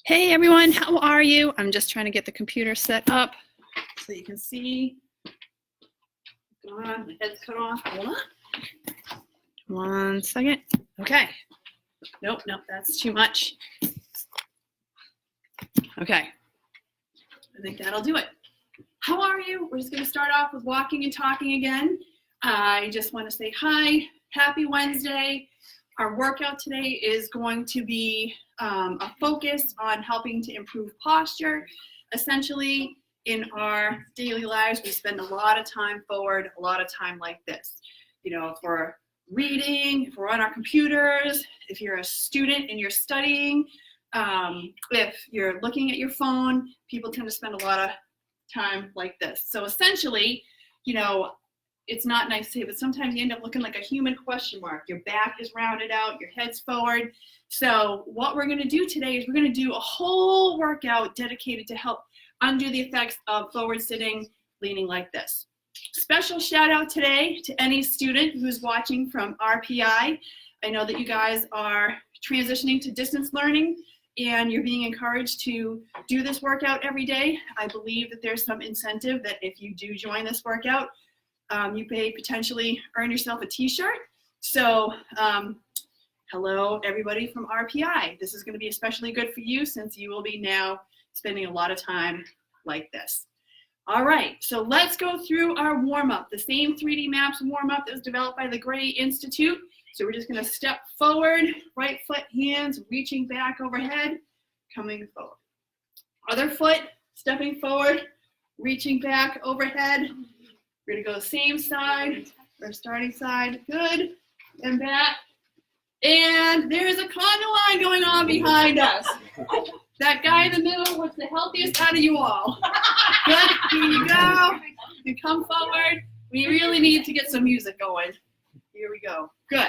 Hey everyone, how are you? I'm just trying to get the computer set up so you can see. Go on, my head's cut off. Hold on. 1 second. Okay. Nope, that's too much. Okay. I think that'll do it. How are you? We're just going to start off with walking and talking again. I just want to say hi. Happy Wednesday. Our workout today is going to be a focus on helping to improve posture. Essentially, in our daily lives, we spend a lot of time forward, a lot of time like this. You know, if we're reading, if we're on our computers, if you're a student and you're studying, if you're looking at your phone, people tend to spend a lot of time like this. So essentially, you know, it's not nice to say, but sometimes you end up looking like a human question mark. Your back is rounded out, your head's forward. So what we're going to do today is we're going to do a whole workout dedicated to help undo the effects of forward sitting, leaning like this. Special shout out today to any student who's watching from RPI. I know that you guys are transitioning to distance learning and you're being encouraged to do this workout every day. I believe that there's some incentive that if you do join this workout, you may potentially earn yourself a t-shirt. So hello everybody from RPI. This is going to be especially good for you since you will be now spending a lot of time like this. All right, so let's go through our warm-up, the same 3D maps warm-up that was developed by the Gray Institute. So we're just going to step forward, right foot, hands reaching back overhead, coming forward. Other foot, stepping forward, reaching back overhead. We're going to go same side, or starting side, good, and back. And there's a condo line going on behind us. That guy in the middle was the healthiest out of you all. Good, here you go. And come forward. We really need to get some music going. Here we go. Good.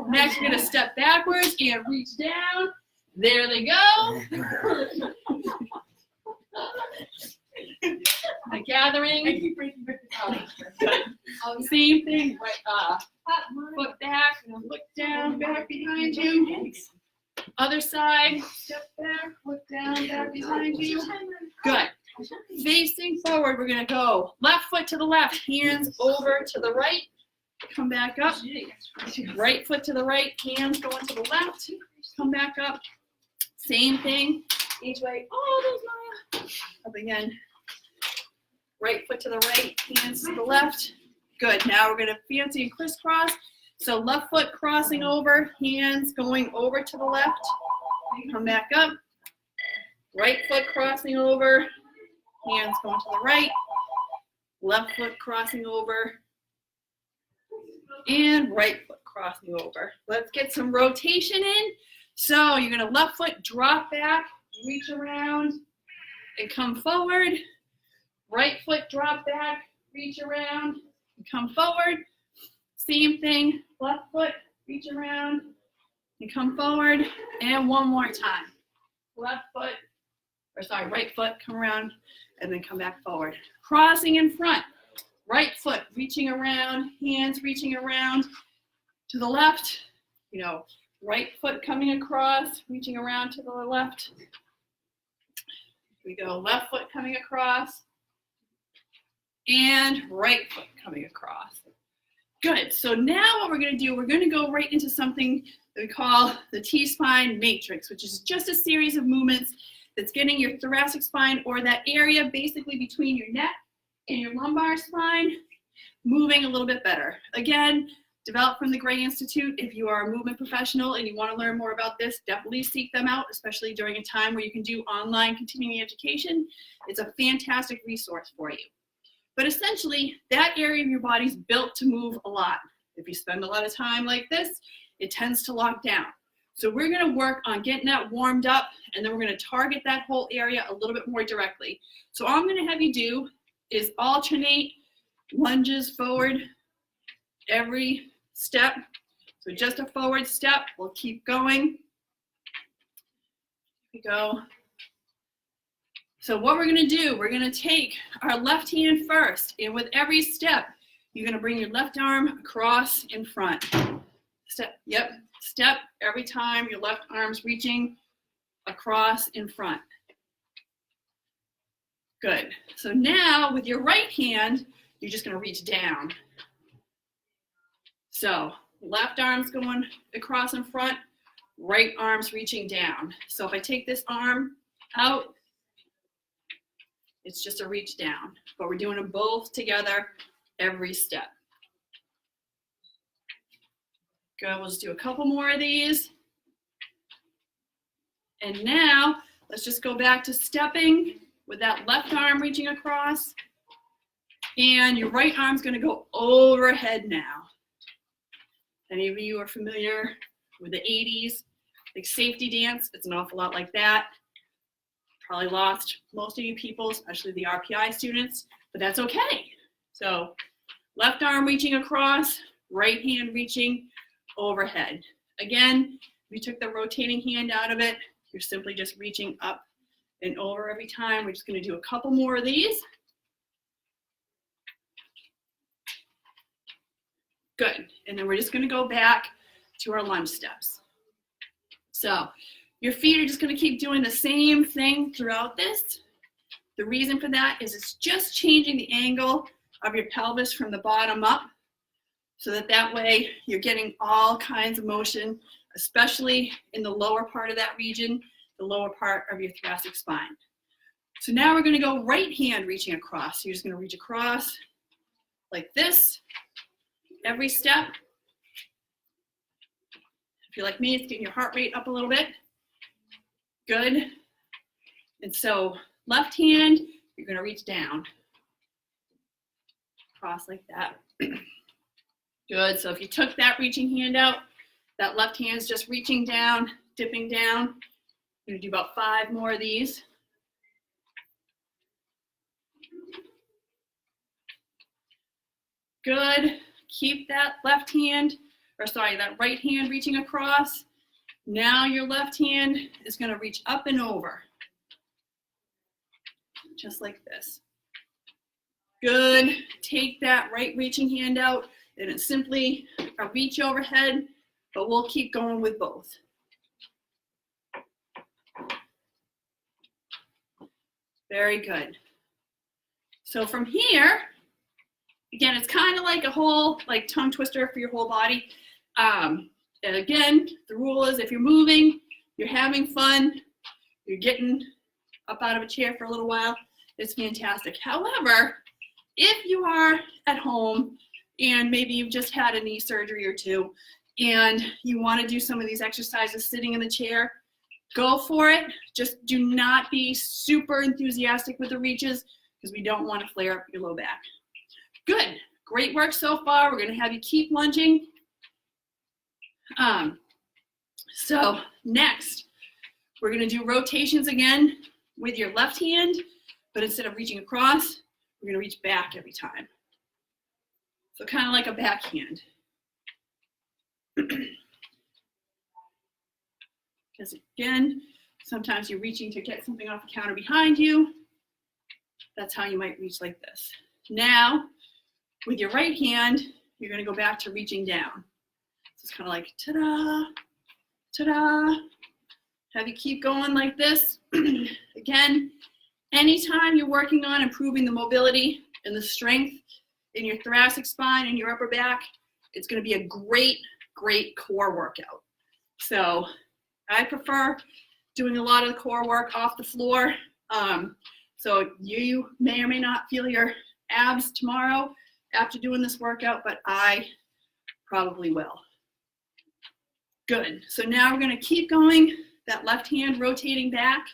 Next, we're going to step backwards and reach down. There they go. The gathering. Same thing. Right, foot back, look down, back behind you. Other side, step back, look down, back behind you. Good. Facing forward, we're going to go left foot to the left, hands over to the right. Come back up. Right foot to the right, hands going to the left. Come back up. Same thing. Each way. Oh, there's Maya. Up again. Right foot to the right, hands to the left. Good. Now we're going to fancy and crisscross. So left foot crossing over, hands going over to the left. Come back up. Right foot crossing over, hands going to the right. Left foot crossing over, and right foot crossing over. Let's get some rotation in. So you're going to left foot drop back, reach around, and come forward. Right foot drop back, reach around, and come forward. Same thing, left foot, reach around, and come forward. And one more time. Right foot, come around, and then come back forward. Crossing in front. Right foot reaching around, hands reaching around to the left. You know, right foot coming across, reaching around to the left. We go left foot coming across. And right foot coming across. Good. So now what we're going to do, we're going to go right into something that we call the T-spine matrix, which is just a series of movements that's getting your thoracic spine, or that area basically between your neck and your lumbar spine, moving a little bit better. Again, developed from the Gray Institute. If you are a movement professional and you want to learn more about this, definitely seek them out, especially during a time where you can do online continuing education. It's a fantastic resource for you. But essentially, that area of your body is built to move a lot. If you spend a lot of time like this, it tends to lock down. So we're going to work on getting that warmed up, and then we're going to target that whole area a little bit more directly. So all I'm going to have you do is alternate lunges forward every step. So just a forward step. We'll keep going. Here we go. So what we're going to do, we're going to take our left hand first, and with every step, you're going to bring your left arm across in front. Step, yep, step every time your left arm's reaching across in front. Good. So now with your right hand, you're just going to reach down. So left arm's going across in front, right arm's reaching down. So if I take this arm out, it's just a reach down, but we're doing them both together every step. Good, we'll just do a couple more of these. And now let's just go back to stepping with that left arm reaching across, and your right arm's gonna go overhead now. Any of you are familiar with the 80s, like safety dance? It's an awful lot like that. Probably lost most of you people, especially the RPI students, but that's okay. So left arm reaching across, right hand reaching overhead. Again, we took the rotating hand out of it. You're simply just reaching up and over every time. We're just going to do a couple more of these. Good. And then we're just going to go back to our lunge steps. So your feet are just going to keep doing the same thing throughout this. The reason for that is it's just changing the angle of your pelvis from the bottom up, so that way you're getting all kinds of motion, especially in the lower part of that region, the lower part of your thoracic spine. So now we're going to go right hand reaching across. So you're just going to reach across like this every step. If you're like me, it's getting your heart rate up a little bit. Good. And so left hand, you're going to reach down. Cross like that. Good. So if you took that reaching hand out, that left hand's just reaching down, dipping down. I'm going to do about 5 more of these. Good. Keep that left hand, or sorry, that right hand reaching across. Now your left hand is going to reach up and over, just like this. Good. Take that right reaching hand out, and it's simply a reach overhead, but we'll keep going with both. Very good. So from here, again, it's kind of like a whole tongue twister for your whole body. And again, the rule is if you're moving, you're having fun, you're getting up out of a chair for a little while, it's fantastic. However, if you are at home and maybe you've just had a knee surgery or two and you want to do some of these exercises sitting in the chair, go for it. Just do not be super enthusiastic with the reaches because we don't want to flare up your low back. Good. Great work so far. We're going to have you keep lunging. So next, we're going to do rotations again with your left hand, but instead of reaching across, we're going to reach back every time. So kind of like a backhand. Because again, sometimes you're reaching to get something off the counter behind you. That's how you might reach like this. Now, with your right hand, you're going to go back to reaching down. So it's kind of like ta-da, ta-da. Have you keep going like this. Again, anytime you're working on improving the mobility and the strength in your thoracic spine and your upper back, it's going to be a great, great core workout. So I prefer doing a lot of the core work off the floor. So you may or may not feel your abs tomorrow after doing this workout, but I probably will. Good. So now we're going to keep going, that left hand rotating back.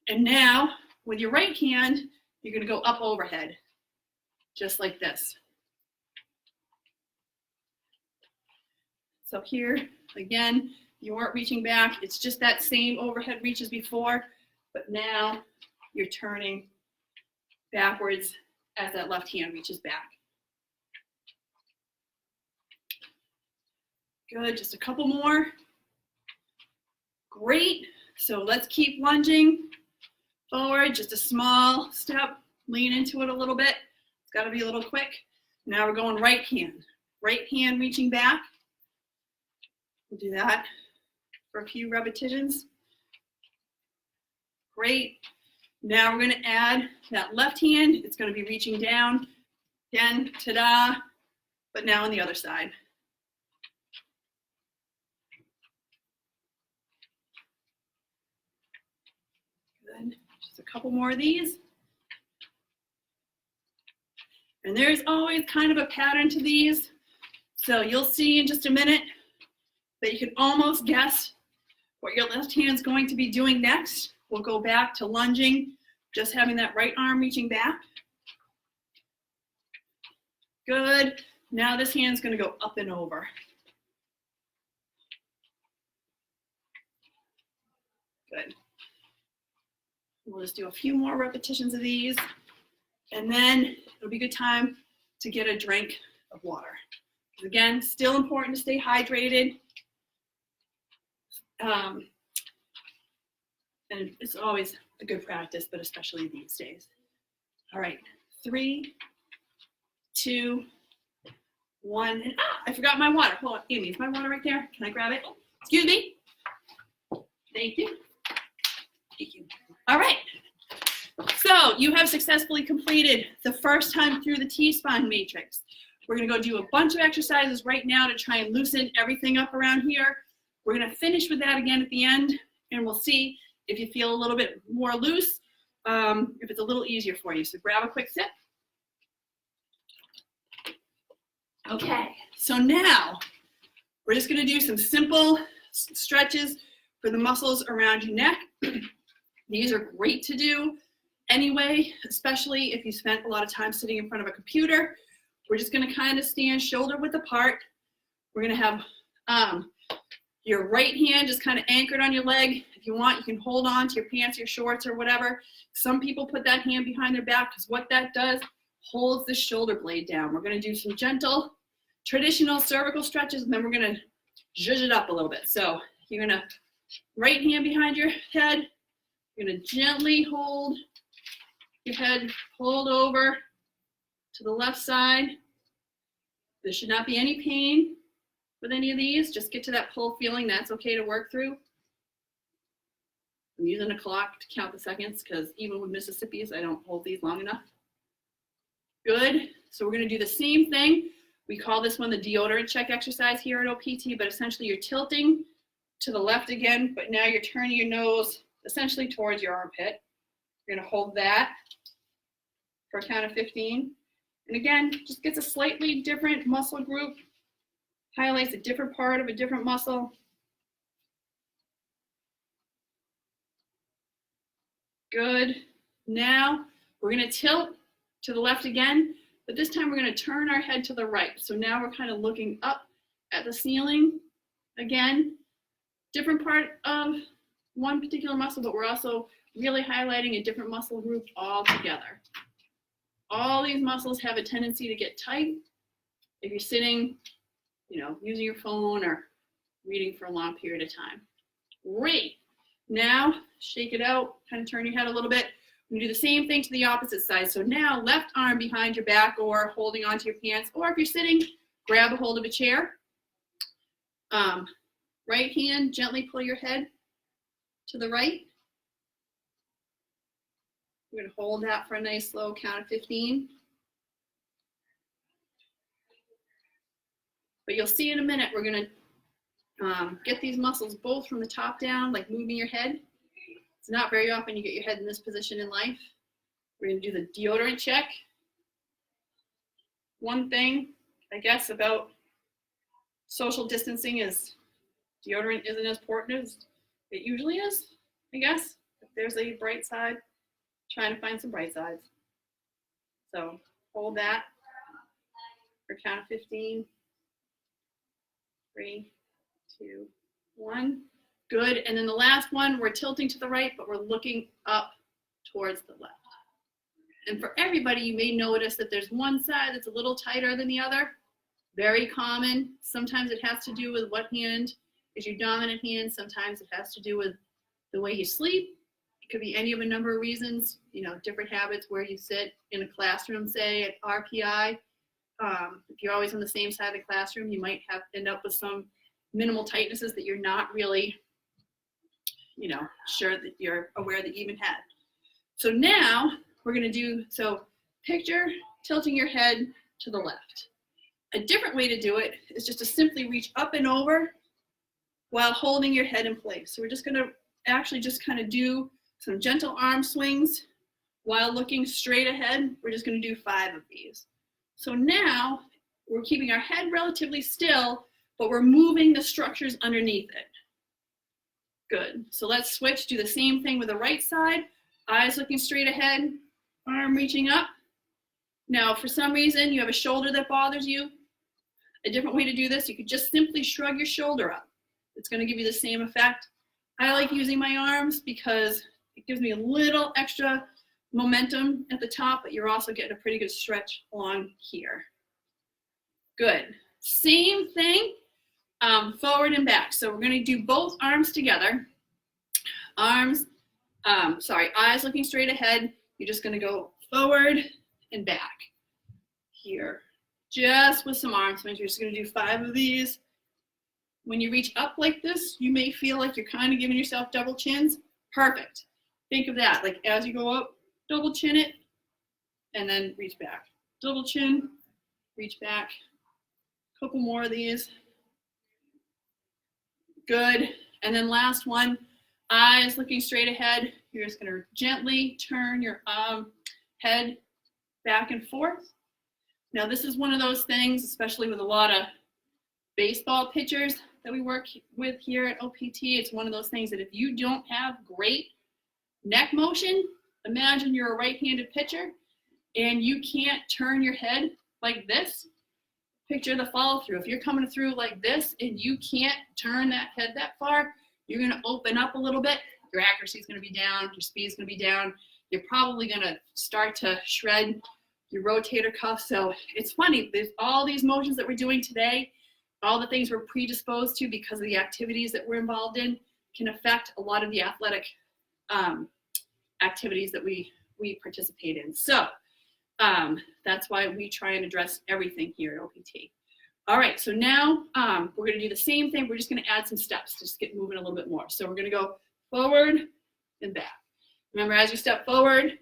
And now with your right hand, you're going to go up overhead, just like this. So here, again, you weren't reaching back. It's just that same overhead reach as before, but now you're turning backwards as that left hand reaches back. Good, just a couple more. Great, so let's keep lunging forward, just a small step, lean into it a little bit. It's gotta be a little quick. Now we're going right hand reaching back. We'll do that for a few repetitions. Great. Now we're going to add that left hand. It's going to be reaching down. Again, ta-da, but now on the other side. Good. Just a couple more of these. And there's always kind of a pattern to these. So you'll see in just a minute that you can almost guess what your left hand's going to be doing next. We'll go back to lunging, just having that right arm reaching back. Good. Now this hand's going to go up and over. Good. We'll just do a few more repetitions of these, and then it'll be a good time to get a drink of water. Again, still important to stay hydrated. And it's always a good practice, but especially these days. All right, 3, 2, 1, and I forgot my water. Hold on, Amy, is my water right there? Can I grab it? Excuse me. Thank you. Thank you. All right. So you have successfully completed the first time through the T-spine matrix. We're going to go do a bunch of exercises right now to try and loosen everything up around here. We're going to finish with that again at the end, and we'll see if you feel a little bit more loose, if it's a little easier for you. So grab a quick sip. Okay, so now we're just going to do some simple stretches for the muscles around your neck. These are great to do anyway, especially if you spent a lot of time sitting in front of a computer. We're just going to kind of stand shoulder width apart. We're going to have your right hand just kind of anchored on your leg. If you want, you can hold on to your pants, your shorts, or whatever. Some people put that hand behind their back because what that does holds the shoulder blade down. We're going to do some gentle, traditional cervical stretches, and then we're going to zhuzh it up a little bit. So you're going to right hand behind your head. You're going to gently hold your head pulled over to the left side. There should not be any pain with any of these. Just get to that pull feeling. That's okay to work through. I'm using a clock to count the seconds because even with Mississippi's, I don't hold these long enough. Good. So we're going to do the same thing. We call this one the deodorant check exercise here at OPT, but essentially you're tilting to the left again, but now you're turning your nose essentially towards your armpit. You're going to hold that for a count of 15. And again, just gets a slightly different muscle group, highlights a different part of a different muscle. Good. Now we're going to tilt to the left again, but this time we're going to turn our head to the right. So now we're kind of looking up at the ceiling. Again, different part of one particular muscle, but we're also really highlighting a different muscle group all together. All these muscles have a tendency to get tight if you're sitting, using your phone or reading for a long period of time. Great. Now, shake it out, kind of turn your head a little bit. We do the same thing to the opposite side. So now, left arm behind your back or holding onto your pants, or if you're sitting, grab a hold of a chair. Right hand, gently pull your head to the right. We're going to hold that for a nice slow count of 15. But you'll see in a minute, we're going to get these muscles both from the top down, like moving your head. It's not very often you get your head in this position in life. We're going to do the deodorant check. One thing, I guess, about social distancing is deodorant isn't as important as it usually is, I guess. If there's a bright side, trying to find some bright sides. So hold that for count of 15. 3, 2, 1. Good. And then the last one, we're tilting to the right, but we're looking up towards the left. And for everybody, you may notice that there's one side that's a little tighter than the other. Very common. Sometimes it has to do with what hand is your dominant hand. Sometimes it has to do with the way you sleep. It could be any of a number of reasons, different habits where you sit in a classroom, say at RPI. If you're always on the same side of the classroom, you might end up with some minimal tightnesses that you're not really sure that you're aware that you even had. So now we're going to do, so picture tilting your head to the left. A different way to do it is just to simply reach up and over while holding your head in place. So we're just going to actually just kind of do some gentle arm swings while looking straight ahead. We're just going to do 5 of these. So now we're keeping our head relatively still, but we're moving the structures underneath it. Good. So let's switch, do the same thing with the right side. Eyes looking straight ahead, arm reaching up. Now, if for some reason you have a shoulder that bothers you, a different way to do this, you could just simply shrug your shoulder up. It's going to give you the same effect. I like using my arms because it gives me a little extra momentum at the top, but you're also getting a pretty good stretch along here. Good. Same thing, forward and back. So we're going to do both arms together. Eyes looking straight ahead. You're just going to go forward and back here. Just with some arm swings. You're just going to do 5 of these. When you reach up like this, you may feel like you're kind of giving yourself double chins. Perfect. Think of that. Like as you go up, double chin it, and then reach back. Double chin, reach back. Couple more of these. Good. And then last one, eyes looking straight ahead. You're just going to gently turn your head back and forth. Now this is one of those things, especially with a lot of baseball pitchers that we work with here at OPT. It's one of those things that if you don't have great neck motion, imagine you're a right-handed pitcher and you can't turn your head like this. Picture the follow through. If you're coming through like this and you can't turn that head that far, you're going to open up a little bit. Your accuracy is going to be down. Your speed is going to be down. You're probably going to start to shred your rotator cuff. So it's funny. There's all these motions that we're doing today, all the things we're predisposed to because of the activities that we're involved in can affect a lot of the athletic activities that we participate in. So that's why we try and address everything here at OPT. All right, so now we're going to do the same thing. We're just going to add some steps to just get moving a little bit more. So we're going to go forward and back. Remember, as you step forward,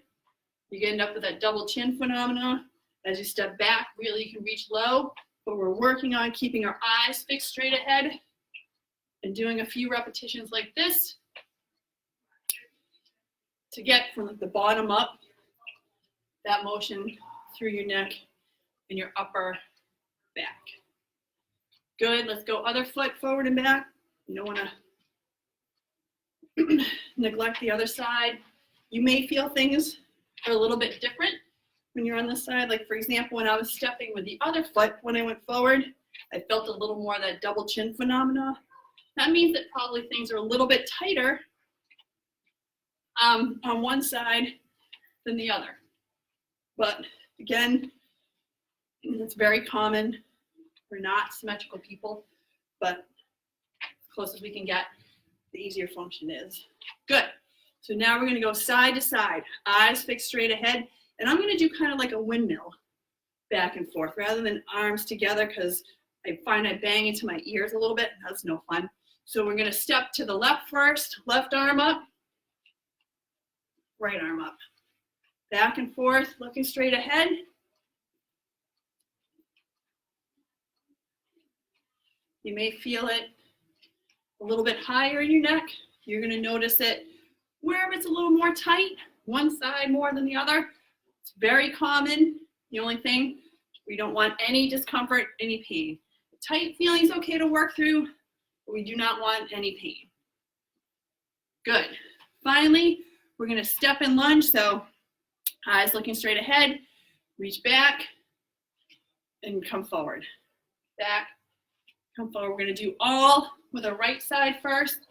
you end up with that double chin phenomena. As you step back, really you can reach low, but we're working on keeping our eyes fixed straight ahead and doing a few repetitions like this to get from the bottom up, that motion through your neck and your upper back. Good, let's go other foot forward and back. You don't want to neglect the other side. You may feel things are a little bit different when you're on this side. Like for example, when I was stepping with the other foot, when I went forward, I felt a little more of that double chin phenomena. That means that probably things are a little bit tighter on one side than the other. But again, it's very common. We're not symmetrical people, but as close as we can get, the easier function is. Good. So now we're going to go side to side, eyes fixed straight ahead. And I'm going to do kind of like a windmill back and forth rather than arms together because I find I bang into my ears a little bit. That's no fun. So we're going to step to the left first, left arm up, right arm up. Back and forth, looking straight ahead. You may feel it a little bit higher in your neck. You're going to notice it wherever it's a little more tight, one side more than the other. It's very common. The only thing, we don't want any discomfort, any pain. Tight feeling is okay to work through, but we do not want any pain. Good. Finally, we're going to step and lunge. So eyes looking straight ahead, reach back, and come forward. Back, come forward. We're going to do all with the right side first,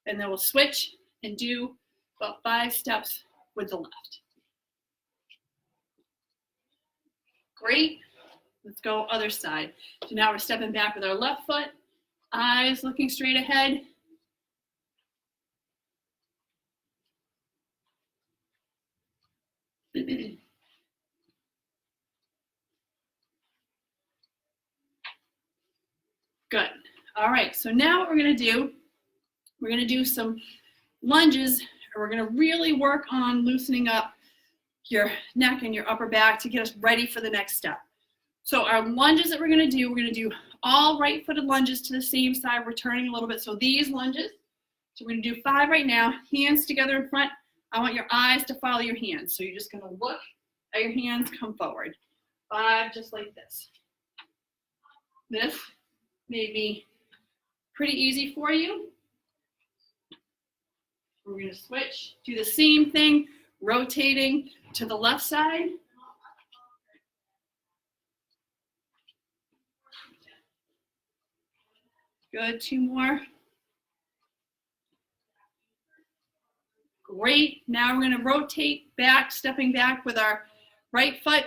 and then we'll switch and do about 5 steps with the left. Great. Let's go other side. So now we're stepping back with our left foot, eyes looking straight ahead. Good. All right, so now what we're going to do some lunges, and we're gonna really work on loosening up your neck and your upper back to get us ready for the next step. So our lunges that we're gonna do all right-footed lunges to the same side, returning a little bit. So these lunges, so we're gonna do 5 right now, hands together in front. I want your eyes to follow your hands. So you're just gonna look at your hands, come forward. 5, just like this. This may be pretty easy for you. We're gonna switch, do the same thing, rotating to the left side. Good, 2 more. Great, now we're gonna rotate back, stepping back with our right foot.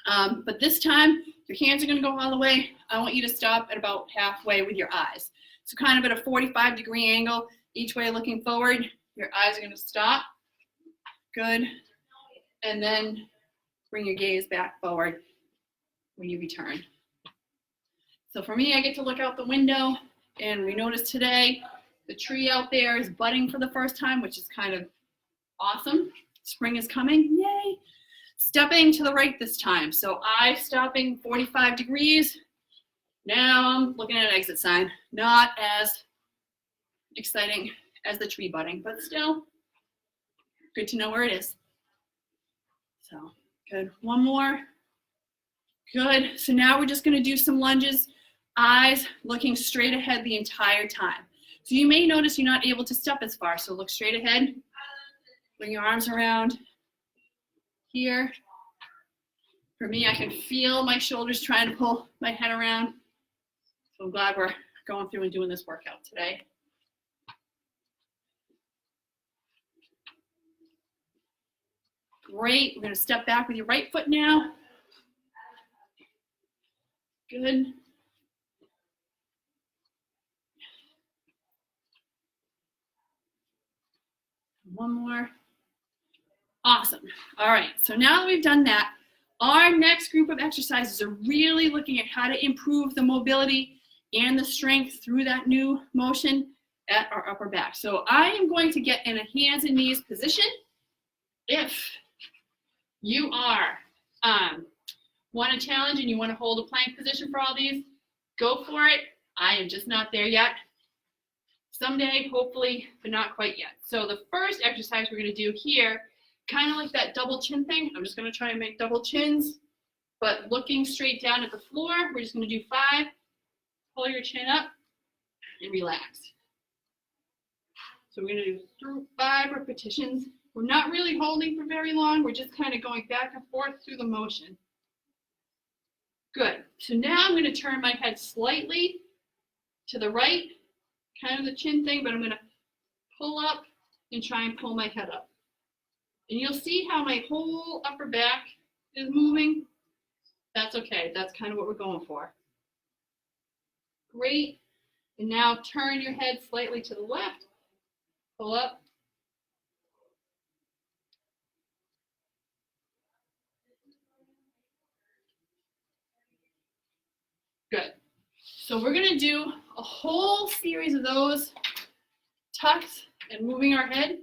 But this time, your hands are gonna go all the way. I want you to stop at about halfway with your eyes. So kind of at a 45-degree angle, each way looking forward. Your eyes are gonna stop. Good. And then bring your gaze back forward when you return. So for me, I get to look out the window, and we notice today the tree out there is budding for the first time, which is kind of awesome. Spring is coming, yay. Stepping to the right this time. So eye stopping 45 degrees. Now I'm looking at an exit sign. Not as exciting as the tree budding, but still good to know where it is. So good, 1 more. Good, so now we're just gonna do some lunges, eyes looking straight ahead the entire time. So you may notice you're not able to step as far, so look straight ahead. Bring your arms around here. For me, I can feel my shoulders trying to pull my head around. So I'm glad we're going through and doing this workout today. Great, we're gonna step back with your right foot now. Good. One more. Awesome. All right, so now that we've done that, our next group of exercises are really looking at how to improve the mobility and the strength through that new motion at our upper back. So I am going to get in a hands and knees position. If you are want a challenge and you want to hold a plank position for all these, go for it. I am just not there yet. Someday, hopefully, but not quite yet. So the first exercise we're going to do here, kind of like that double chin thing. I'm just going to try and make double chins, but looking straight down at the floor. We're just going to do 5. Pull your chin up and relax. So we're going to do 5 repetitions. We're not really holding for very long. We're just kind of going back and forth through the motion. Good. So now I'm going to turn my head slightly to the right, kind of the chin thing, but I'm going to pull up and try and pull my head up. And you'll see how my whole upper back is moving. That's okay. That's kind of what we're going for. Great. And now turn your head slightly to the left. Pull up. Good. So we're going to do a whole series of those tucks and moving our head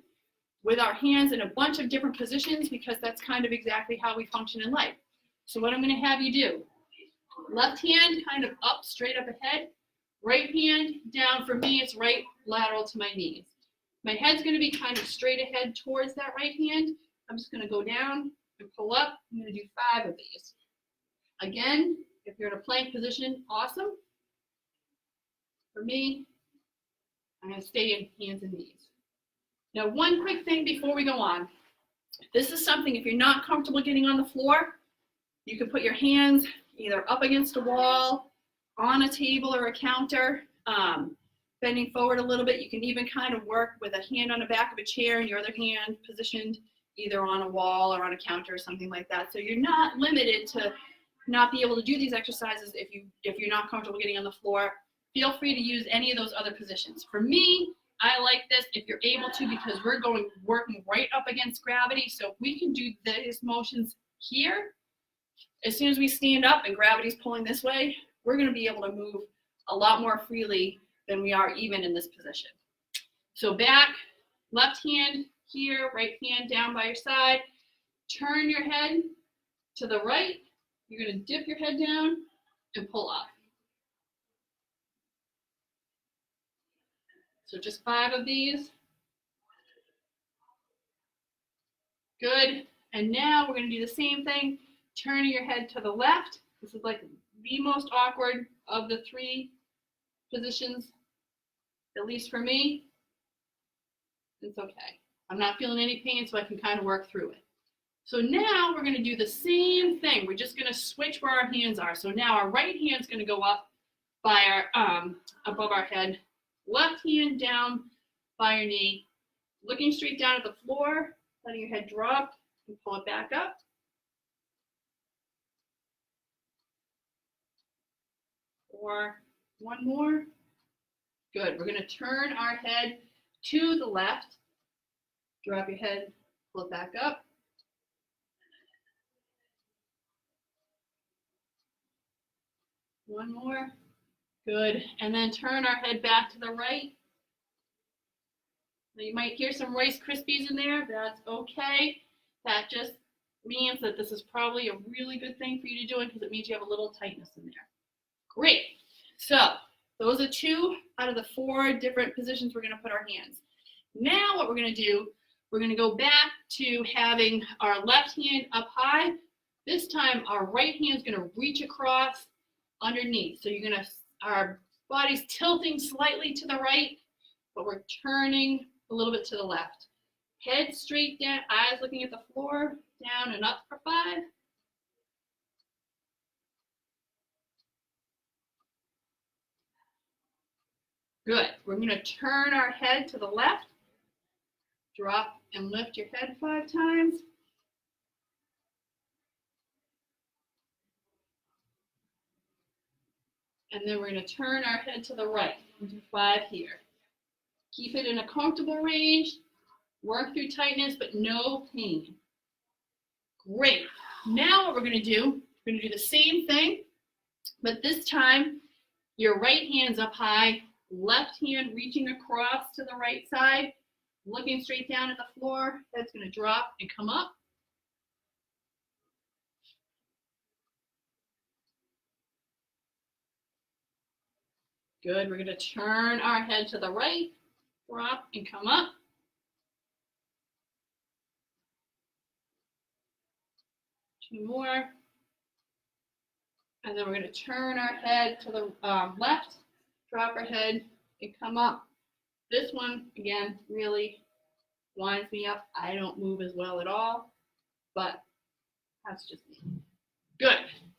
with our hands in a bunch of different positions, because that's kind of exactly how we function in life. So what I'm going to have you do, left hand kind of up, straight up ahead, right hand down. For me, it's right lateral to my knees. My head's going to be kind of straight ahead towards that right hand. I'm just going to go down and pull up. I'm going to do 5 of these. Again, if you're in a plank position, awesome. For me, I'm going to stay in hands and knees. Now, one quick thing before we go on. This is something, if you're not comfortable getting on the floor, you can put your hands either up against a wall, on a table or a counter, bending forward a little bit. You can even kind of work with a hand on the back of a chair and your other hand positioned either on a wall or on a counter or something like that. So you're not limited to not be able to do these exercises if you're not comfortable getting on the floor. Feel free to use any of those other positions. For me, I like this if you're able to, because we're working right up against gravity. So if we can do these motions here, as soon as we stand up and gravity's pulling this way, we're going to be able to move a lot more freely than we are even in this position. So back, left hand here, right hand down by your side. Turn your head to the right. You're going to dip your head down and pull up. So just 5 of these. Good. And now we're going to do the same thing, turning your head to the left. This is like the most awkward of the 3 positions, at least for me. It's okay. I'm not feeling any pain, so I can kind of work through it. So now we're going to do the same thing. We're just going to switch where our hands are. So now our right hand's going to go up by our above our head. Left hand down by your knee, looking straight down at the floor, letting your head drop and pull it back up. Or one more. Good. We're going to turn our head to the left. Drop your head, pull it back up. One more. Good. And then turn our head back to the right. Now you might hear some Rice Krispies in there. That's okay. That just means that this is probably a really good thing for you to do because it means you have a little tightness in there. Great. So those are 2 out of the 4 different positions we're going to put our hands. Now what we're going to do, we're going to go back to having our left hand up high. This time our right hand is going to reach across underneath. So you're going to, our body's tilting slightly to the right, but we're turning a little bit to the left. Head straight down, eyes looking at the floor, down and up for 5. Good. We're going to turn our head to the left. Drop and lift your head 5 times. And then we're going to turn our head to the right and do 5 here. Keep it in a comfortable range. Work through tightness, but no pain. Great. Now what we're going to do, we're going to do the same thing, but this time your right hand's up high, left hand reaching across to the right side, looking straight down at the floor. Head's going to drop and come up. Good. We're going to turn our head to the right, drop and come up. Two more. And then we're going to turn our head to the left, drop our head and come up. This one, again, really winds me up. I don't move as well at all, but that's just me. Good.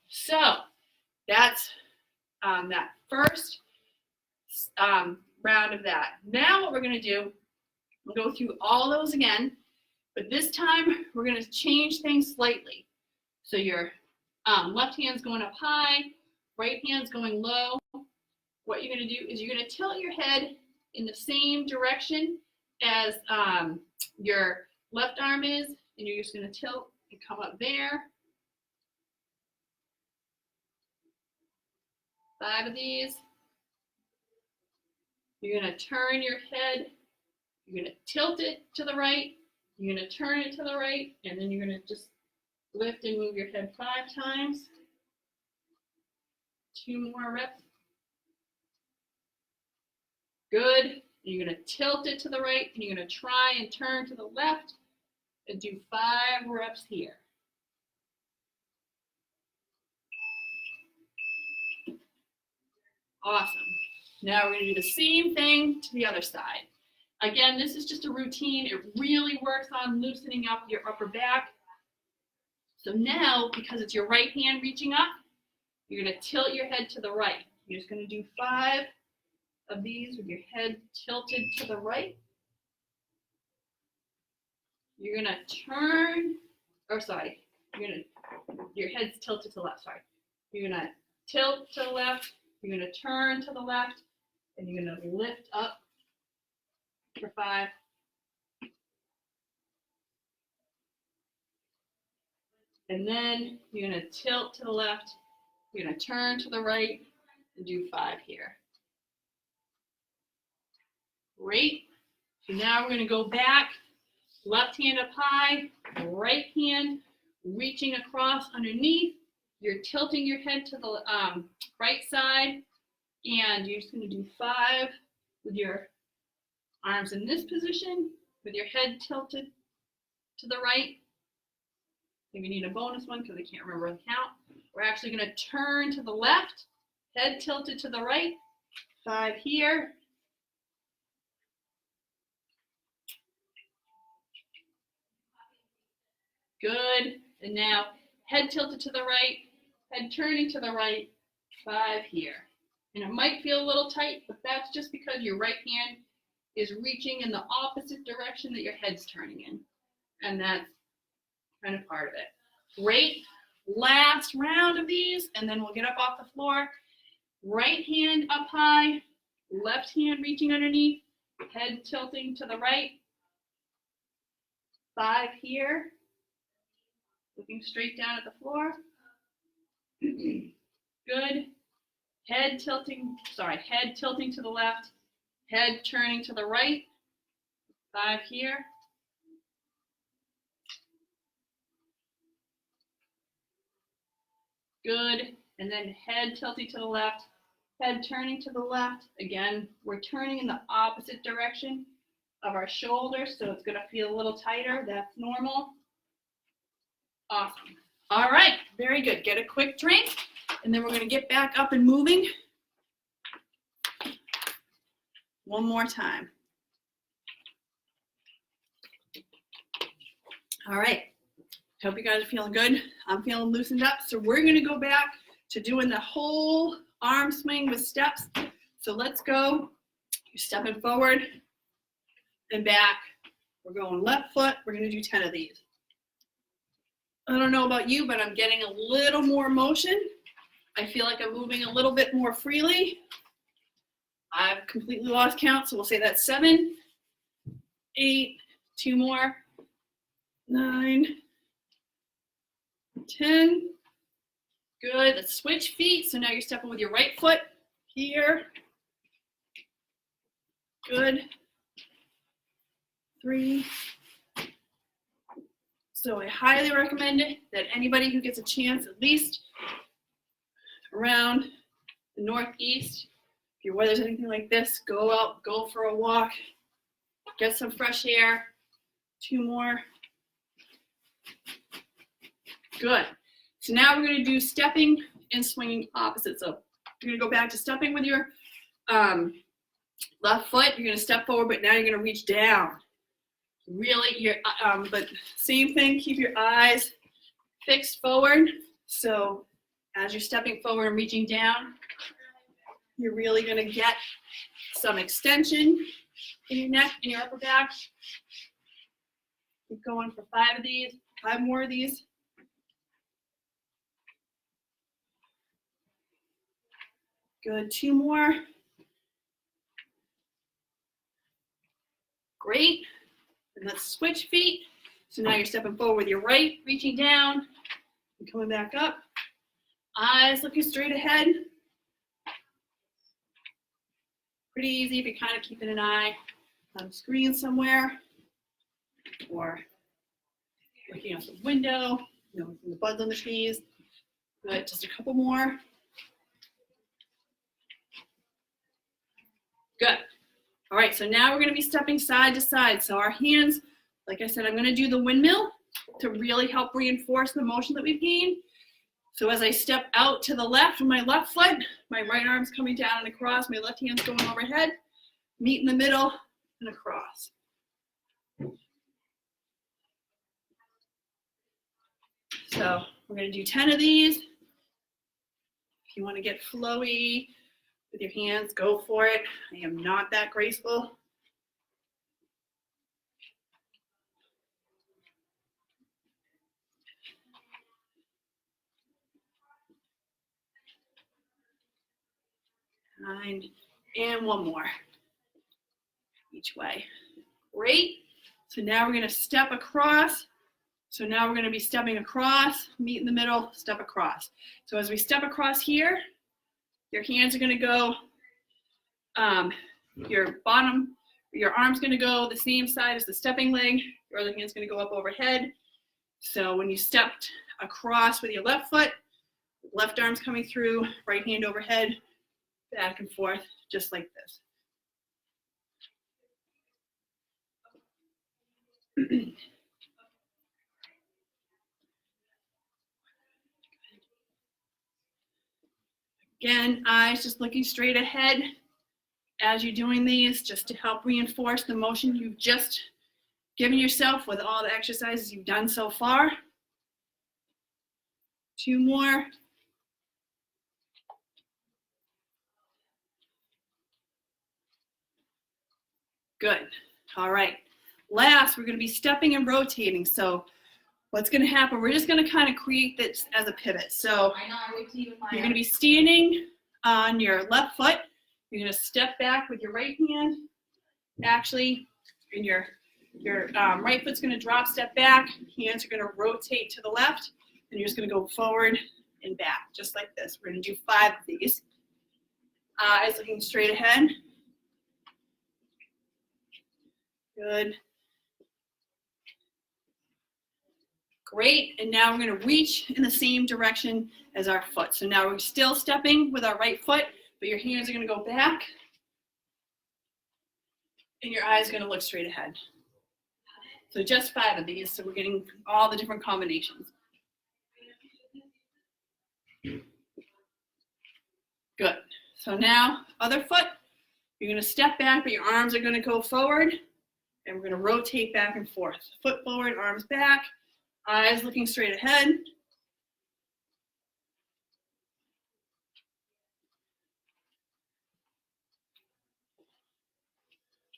So that's that first round of that. Now what we're going to do, we'll go through all those again, but this time we're going to change things slightly. So your left hand's going up high, right hand's going low. What you're going to do is you're going to tilt your head in the same direction as your left arm is, and you're just going to tilt and come up there. 5 of these. You're going to turn your head, you're going to tilt it to the right, you're going to turn it to the right, and then you're going to just lift and move your head 5 times. 2 more reps. Good. You're going to tilt it to the right, and you're going to try and turn to the left, and do 5 reps here. Awesome. Now we're going to do the same thing to the other side. Again, this is just a routine. It really works on loosening up your upper back. So now, because it's your right hand reaching up, you're going to tilt your head to the right. You're just going to do 5 of these with your head tilted to the right. You're going to turn, or sorry, your head's tilted to the left, sorry. You're going to tilt to the left, you're going to turn to the left, and you're going to lift up for 5. And then you're going to tilt to the left, you're going to turn to the right, and do 5 here. Great. So now we're going to go back, left hand up high, right hand reaching across underneath. You're tilting your head to the right side, and you're just going to do 5 with your arms in this position, with your head tilted to the right. Maybe need a bonus one because I can't remember the count. We're actually going to turn to the left, head tilted to the right. 5 here. Good. And now head tilted to the right, head turning to the right. 5 here. And it might feel a little tight, but that's just because your right hand is reaching in the opposite direction that your head's turning in. And that's kind of part of it. Great. Last round of these, and then we'll get up off the floor. Right hand up high, left hand reaching underneath, head tilting to the right. 5 here. Looking straight down at the floor. Good. Head tilting to the left, head turning to the right. 5 here. Good. And then head tilting to the left, head turning to the left. Again, we're turning in the opposite direction of our shoulders, so it's going to feel a little tighter. That's normal. Awesome. All right, very good. Get a quick drink, and then we're going to get back up and moving. One more time. All right. Hope you guys are feeling good. I'm feeling loosened up. So we're going to go back to doing the whole arm swing with steps. So let's go. You're stepping forward and back. We're going left foot. We're going to do 10 of these. I don't know about you, but I'm getting a little more motion. I feel like I'm moving a little bit more freely. I've completely lost count, so we'll say that's 7, 8, 2 more, 9, 10. Good. Let's switch feet. So now you're stepping with your right foot here. Good. 3. So I highly recommend it that anybody who gets a chance, at least around the Northeast, if your weather's anything like this, go out, go for a walk, get some fresh air. 2 more. Good. So now we're going to do stepping and swinging opposite. So you're going to go back to stepping with your left foot. You're going to step forward, but now you're going to reach down. Really, but same thing, keep your eyes fixed forward. So as you're stepping forward and reaching down, you're really going to get some extension in your neck and your upper back. Keep going for 5 of these, 5 more of these. Good, 2 more. Great. And let's switch feet. So now you're stepping forward with your right, reaching down, and coming back up. Eyes looking straight ahead. Pretty easy if you're kind of keeping an eye on the screen somewhere, or looking out the window, the buds on the trees. Good, just a couple more. Good. All right, so now we're going to be stepping side to side. So our hands, like I said, I'm going to do the windmill to really help reinforce the motion that we've gained. So as I step out to the left with my left foot, my right arm's coming down and across, my left hand's going overhead, meet in the middle and across. So we're going to do 10 of these. If you want to get flowy with your hands, go for it. I am not that graceful. Nine, and 1 more each way. Great. So now we're going to step across. So now we're going to be stepping across, meet in the middle, step across. So as we step across here, your hands are going to go, your bottom Your arm's gonna go the same side as the stepping leg. Your other hand's gonna go up overhead. So when you stepped across with your left foot, left arm's coming through, right hand overhead, back and forth, just like this. Again, eyes just looking straight ahead as you're doing these, just to help reinforce the motion you've just given yourself with all the exercises you've done so far. 2 more. Good. All right. Last, we're going to be stepping and rotating. So what's going to happen, we're just going to kind of create this as a pivot. So you're going to be standing on your left foot. You're going to step back with your right hand. Actually, and your right foot's going to drop, step back. Hands are going to rotate to the left. And you're just going to go forward and back, just like this. We're going to do 5 of these. Eyes looking straight ahead. Good. Great, and now we're going to reach in the same direction as our foot. So now we're still stepping with our right foot, but your hands are going to go back, and your eyes are going to look straight ahead. So just 5 of these, so we're getting all the different combinations. Good. So now, other foot, you're going to step back, but your arms are going to go forward, and we're going to rotate back and forth. Foot forward, arms back. Eyes looking straight ahead.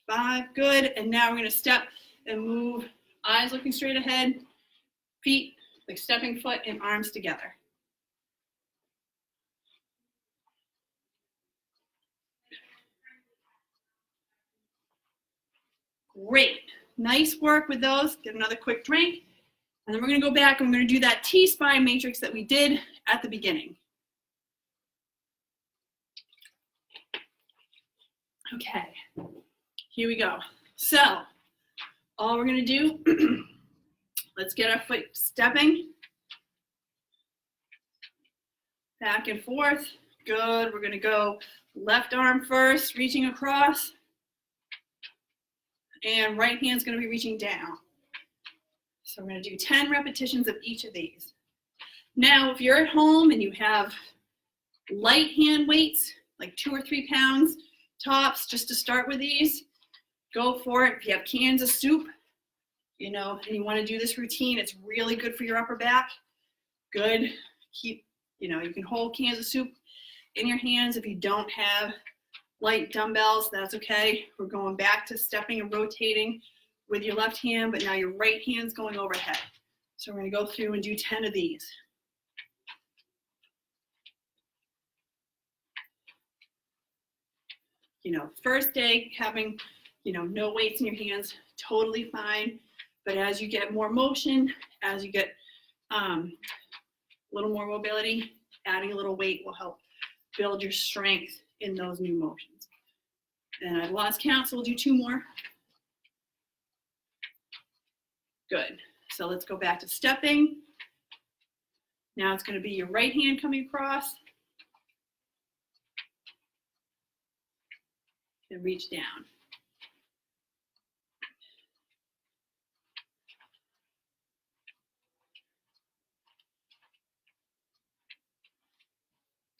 5, good. And now we're going to step and move, eyes looking straight ahead, feet like stepping foot and arms together. Great. Nice work with those. Get another quick drink. And then we're going to go back and we're going to do that T-spine matrix that we did at the beginning. Okay, here we go. So all we're going to do, let's get our foot stepping. Back and forth. Good. We're going to go left arm first, reaching across. And right hand's going to be reaching down. So we're going to do 10 repetitions of each of these. Now, if you're at home and you have light hand weights, like 2 or 3 pounds tops, just to start with these, go for it. If you have cans of soup, you know, and you want to do this routine, it's really good for your upper back. Good. Keep, you know, you can hold cans of soup in your hands. If you don't have light dumbbells, that's okay. We're going back to stepping and rotating with your left hand, but now your right hand's going overhead. So we're going to go through and do 10 of these. You know, first day having, you know, no weights in your hands, totally fine. But as you get more motion, as you get a little more mobility, adding a little weight will help build your strength in those new motions. And I've lost count, so we'll do 2 more. Good. So let's go back to stepping. Now it's going to be your right hand coming across. And reach down.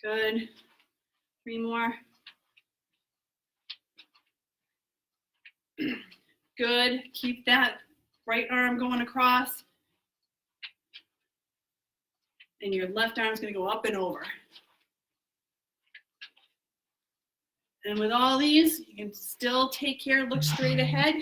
Good. 3 more. Good. Keep that right arm going across. And your left arm is going to go up and over. And with all these, you can still take care, look straight ahead.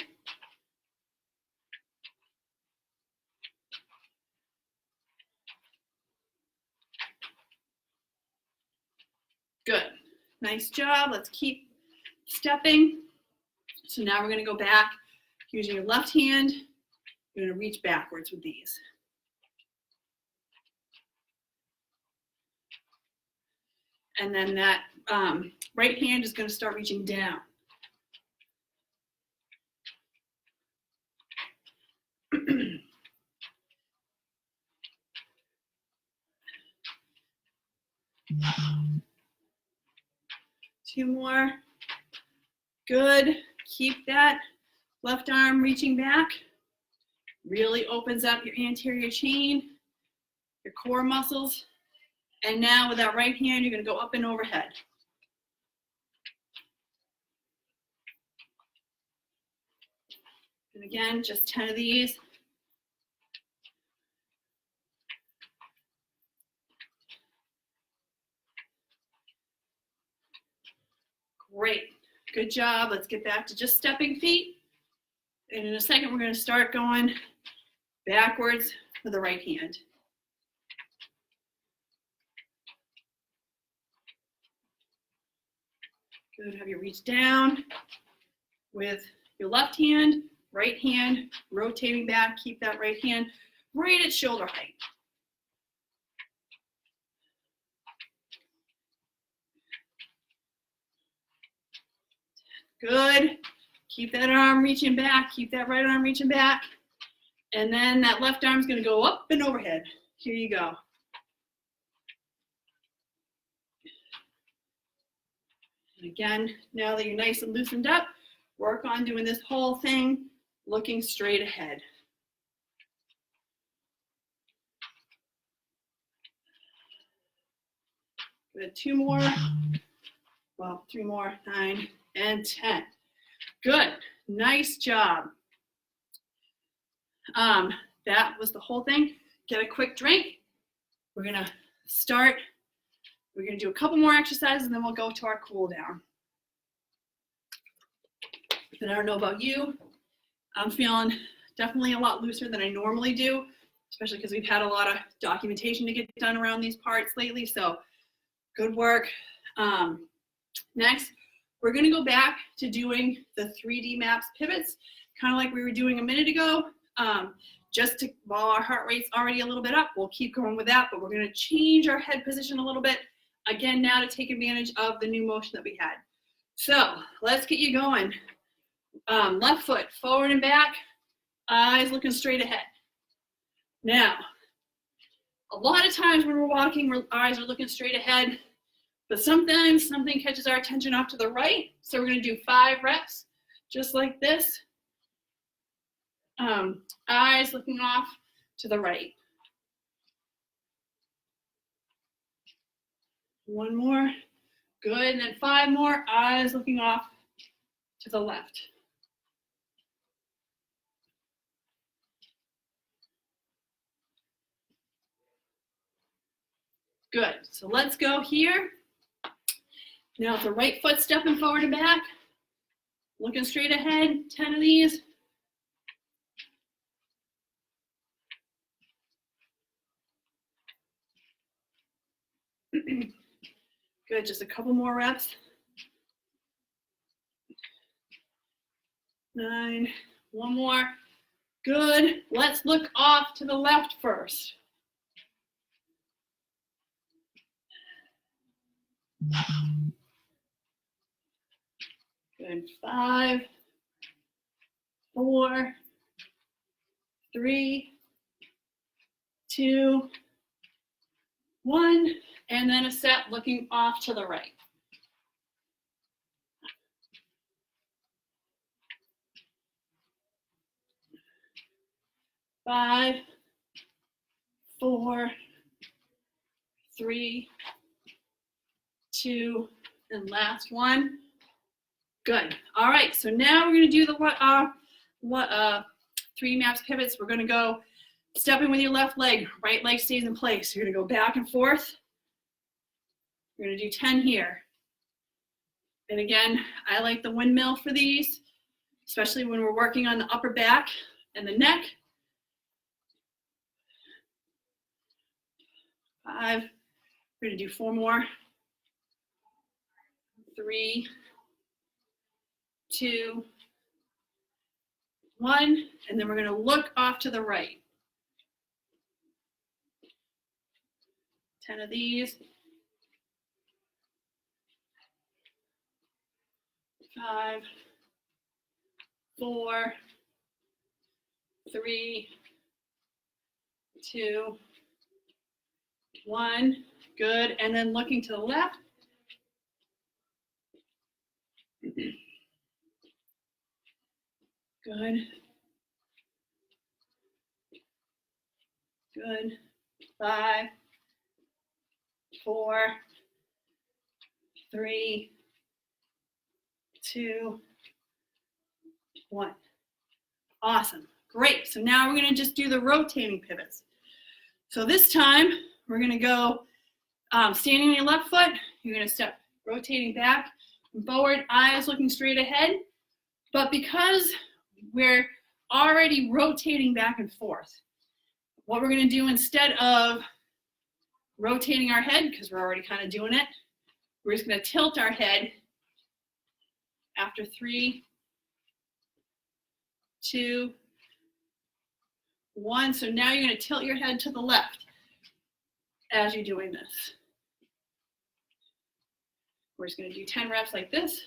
Good. Nice job. Let's keep stepping. So now we're going to go back using your left hand. You're going to reach backwards with these. And then that right hand is going to start reaching down. 2 more. Good. Keep that left arm reaching back. Really opens up your anterior chain, your core muscles. And now with that right hand, you're going to go up and overhead. And again, just 10 of these. Great. Good job. Let's get back to just stepping feet. And in a second, we're going to start going backwards with the right hand. Good. Have you reach down with your left hand, right hand, rotating back. Keep that right hand right at shoulder height. Good. Keep that arm reaching back. Keep that right arm reaching back. And then that left arm is going to go up and overhead. Here you go. And again, now that you're nice and loosened up, work on doing this whole thing looking straight ahead. Good. 2 more. Well, 3 more. 9 and 10. Good. Nice job. That was the whole thing. Get a quick drink. We're going to start. We're going to do a couple more exercises and then we'll go to our cool down. And I don't know about you, I'm feeling definitely a lot looser than I normally do, especially because we've had a lot of documentation to get done around these parts lately. So good work. Next, we're going to go back to doing the 3D maps pivots, kind of like we were doing a minute ago. Just to, while our heart rate's already a little bit up, we'll keep going with that, but we're going to change our head position a little bit, again, now to take advantage of the new motion that we had. So let's get you going. Left foot forward and back, eyes looking straight ahead. Now, a lot of times when we're walking, our eyes are looking straight ahead, but sometimes something catches our attention off to the right. So we're going to do 5 reps, just like this. Eyes looking off to the right. 1 more. Good. And then 5 more. Eyes looking off to the left. Good. So let's go here. Now with the right foot stepping forward and back. Looking straight ahead. 10 of these. Good, just a couple more reps. 9, 1 more. Good, let's look off to the left first. Good, 5, 4, 3, 2, 1, and then a set looking off to the right. Five, 4, 3, 2, and last one. Good. All right, so now we're going to do the 3 maps pivots. We're going to go stepping with your left leg. Right leg stays in place. You're going to go back and forth. We're going to do 10 here. And again, I like the windmill for these, especially when we're working on the upper back and the neck. 5. We're going to do 4 more. 3, 2, 1, and then we're going to look off to the right. 10 of these. 5, 4, 3, 2, 1. Good. And then looking to the left. Good. Good. 5, 4, 3, 2, 1. Awesome. Great. So now we're going to just do the rotating pivots. So this time we're going to go standing on your left foot. You're going to step rotating back and forward, eyes looking straight ahead. But because we're already rotating back and forth, what we're going to do instead of rotating our head, because we're already kind of doing it, we're just going to tilt our head after 3, 2, 1. So now you're going to tilt your head to the left as you're doing this. We're just going to do 10 reps like this.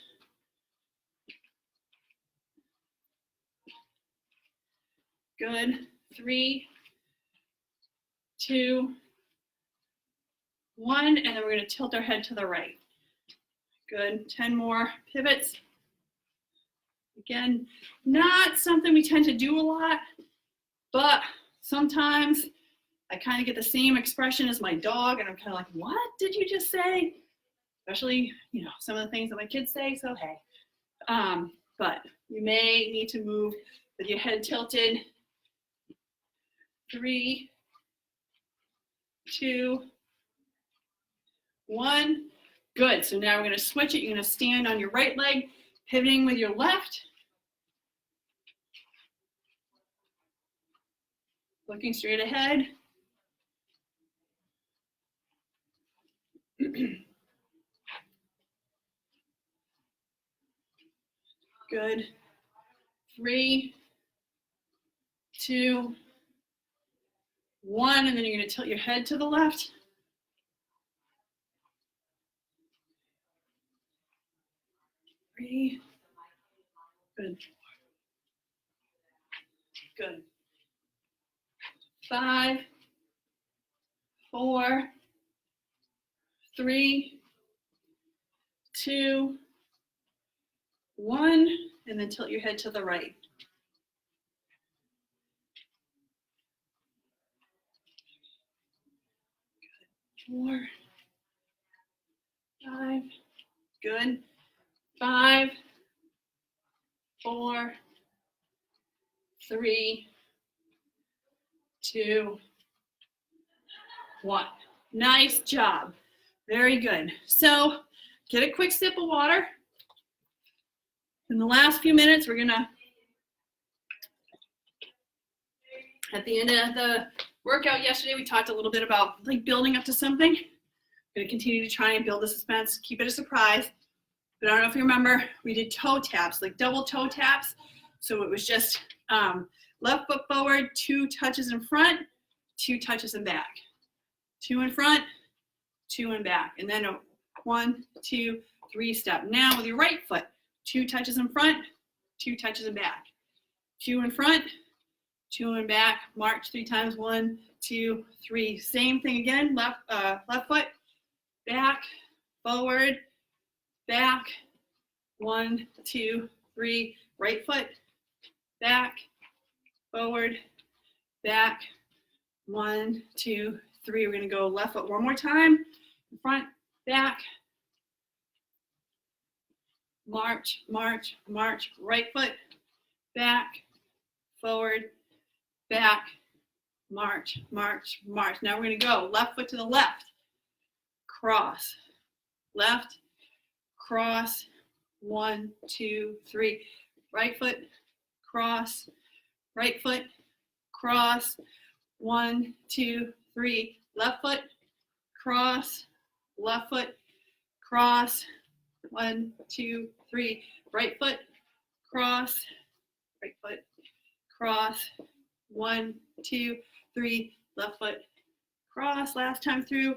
Good. 3, 2, 1, and then we're going to tilt our head to the right. Good. 10 more pivots. Again, not something we tend to do a lot, but sometimes I kind of get the same expression as my dog, and I'm kind of like, what did you just say? Especially, you know, some of the things that my kids say, so hey. But you may need to move with your head tilted. 3, 2, 1. Good. So now we're going to switch it. You're going to stand on your right leg, pivoting with your left. Looking straight ahead. Good. 3, 2, 1, and then you're going to tilt your head to the left. Three. Good. Good. 5, 4, 3, 2, 1, and then tilt your head to the right. Good. 4, 5. Good. 5, 4, 3, 2, 1. Nice job. Very good. So get a quick sip of water. In the last few minutes, we're gonna, at the end of the workout yesterday, we talked a little bit about like building up to something. I'm gonna continue to try and build the suspense, keep it a surprise. But I don't know if you remember, we did toe taps, like double toe taps. So it was just left foot forward, 2 touches in front, 2 touches in back. 2 in front, 2 in back. And then a 1, 2, 3 step. Now with your right foot, 2 touches in front, 2 touches in back. 2 in front, 2 in back. March 3 times. 1, 2, 3. Same thing again. Left foot, back, forward, back. 1, 2, 3. Right foot, back, forward, back. 1, 2, 3. We're going to go left foot one more time. Front, back. March, march, march. Right foot, back, forward, back. March, march, march. Now we're going to go left foot to the left. Cross. Left, cross. 1, 2, 3. Right foot, cross. Right foot, cross. 1, 2, 3. Left foot, cross. Left foot, cross. 1, 2, 3. Right foot, cross. Right foot, cross. 1, 2, 3. Left foot, cross. Last time through.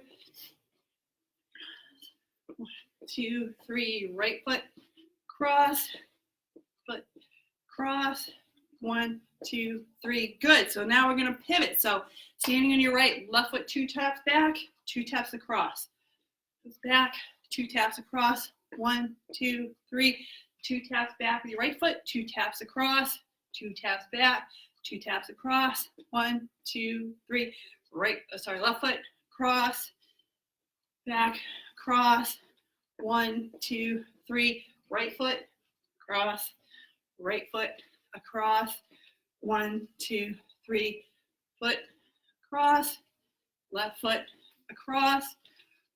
1, 2, 3. Right foot, cross. Foot, cross. 1, 2, 3. Good. So now we're going to pivot. So standing on your right, left foot 2 taps back, 2 taps across. Goes back, 2 taps across. 1, 2, 3. 2 taps back with your right foot, 2 taps across, 2 taps back, 2 taps across, 1, 2, 3, left foot, cross, back, cross, 1, 2, 3, right foot, cross, right foot, across, 1, 2, 3, foot, across, left foot, across,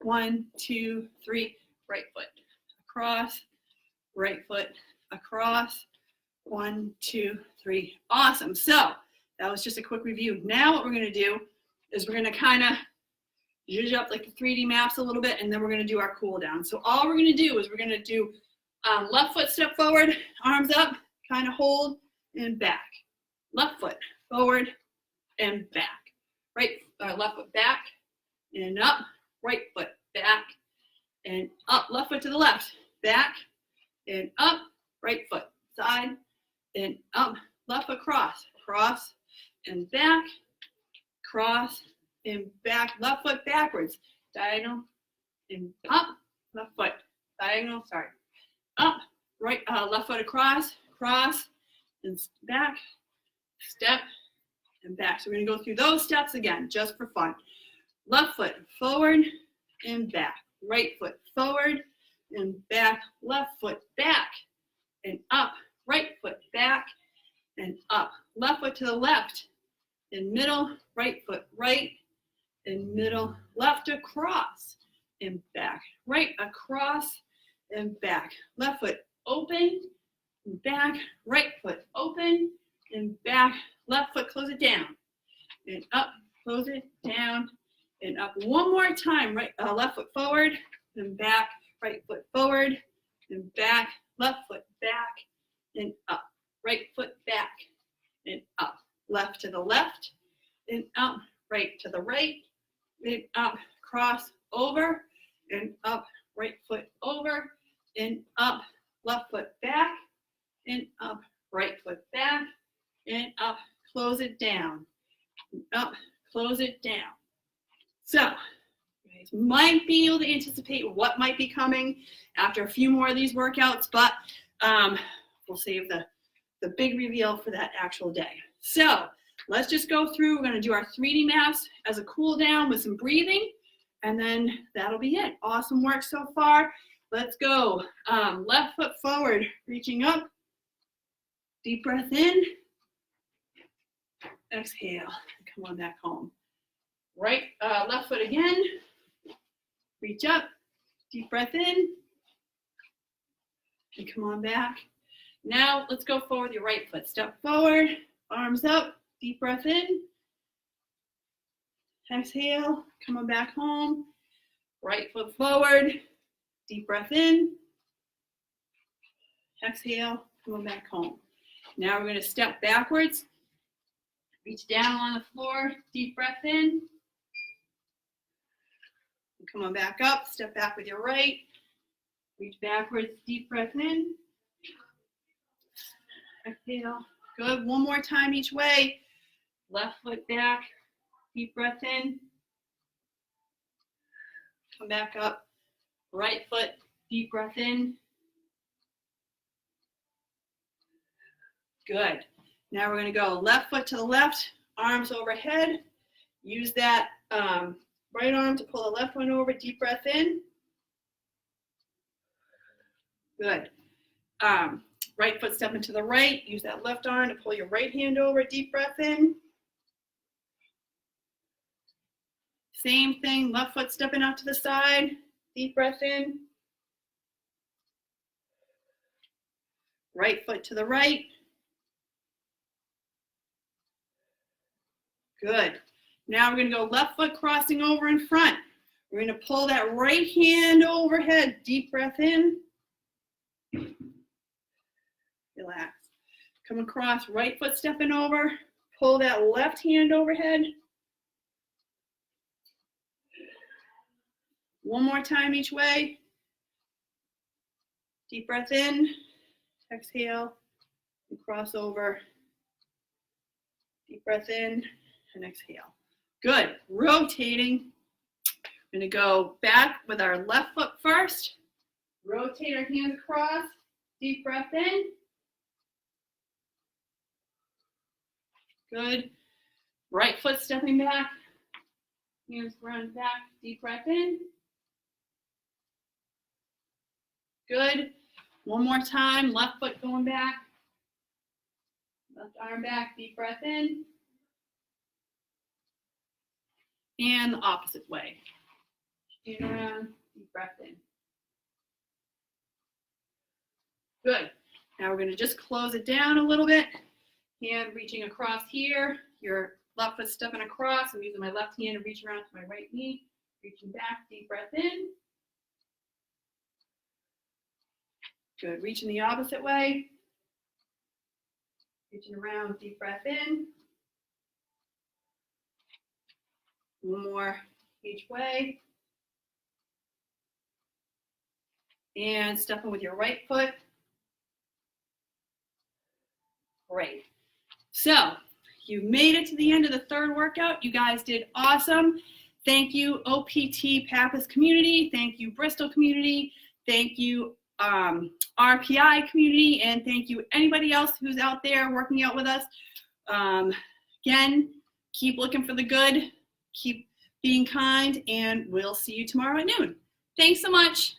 1, 2, 3, right foot, across, right foot, across, 1, 2, 3. Awesome. So that was just a quick review. Now what we're going to do is we're going to kind of zhuzh up like the 3D maps a little bit, and then we're going to do our cool down. So all we're going to do is we're going to do left foot step forward, arms up, kind of hold, and back. Left foot forward and back. Left foot back and up, right foot back and up, left foot to the left, back and up, right foot side and up, left foot cross, cross and back, cross and back, left foot backwards, diagonal and up, left foot diagonal, up, right, left foot across, cross and back, step and back. So we're going to go through those steps again, just for fun. Left foot forward and back. Right foot forward and back. Left foot back and up. Right foot back and up. Left foot to the left and middle. Right foot right and middle. Left across and back. Right across and back. Left foot open and back. Right foot open and back. Left foot, close it down and up, close it down and up. One more time, left foot forward and back, right foot forward and back, left foot back and up, right foot back and up, left to the left and up, right to the right and up, cross over and up, right foot over and up, left foot back and up, right foot back and up, close it down, up, close it down. So you guys might be able to anticipate what might be coming after a few more of these workouts, but we'll save the big reveal for that actual day. So let's just go through. We're going to do our 3D maps as a cool down with some breathing, and then that'll be it. Awesome work so far. Let's go. Left foot forward, reaching up. Deep breath in. Exhale, come on back home. Left foot again, reach up, deep breath in, and come on back. Now let's go forward with your right foot. Step forward, arms up, deep breath in, exhale, come on back home. Right foot forward, deep breath in, exhale, come on back home. Now we're going to step backwards. Reach down on the floor, deep breath in. Come on back up, step back with your right. Reach backwards, deep breath in. Exhale. Good. One more time each way. Left foot back, deep breath in. Come back up. Right foot, deep breath in. Good. Now we're going to go left foot to the left, arms overhead. Use that right arm to pull the left one over, deep breath in. Good. Right foot stepping to the right. Use that left arm to pull your right hand over, deep breath in. Same thing, left foot stepping out to the side, deep breath in. Right foot to the right. Good. Now we're going to go left foot crossing over in front. We're going to pull that right hand overhead. Deep breath in. Relax. Come across, right foot stepping over. Pull that left hand overhead. One more time each way. Deep breath in. Exhale. And cross over. Deep breath in. And exhale. Good. Rotating. We're going to go back with our left foot first. Rotate our hands across. Deep breath in. Good. Right foot stepping back. Hands run back. Deep breath in. Good. One more time. Left foot going back. Left arm back. Deep breath in. And the opposite way. Turn around. Deep breath in. Good. Now we're going to just close it down a little bit. Hand reaching across here. Your left foot stepping across. I'm using my left hand to reach around to my right knee. Reaching back, deep breath in. Good. Reaching the opposite way. Reaching around, deep breath in. One more each way. And stepping with your right foot. Great. So you made it to the end of the third workout. You guys did awesome. Thank you, OPT Pappas community. Thank you, Bristol community. Thank you, RPI community. And thank you, anybody else who's out there working out with us. Again, keep looking for the good. Keep being kind. And we'll see you tomorrow at noon. Thanks so much.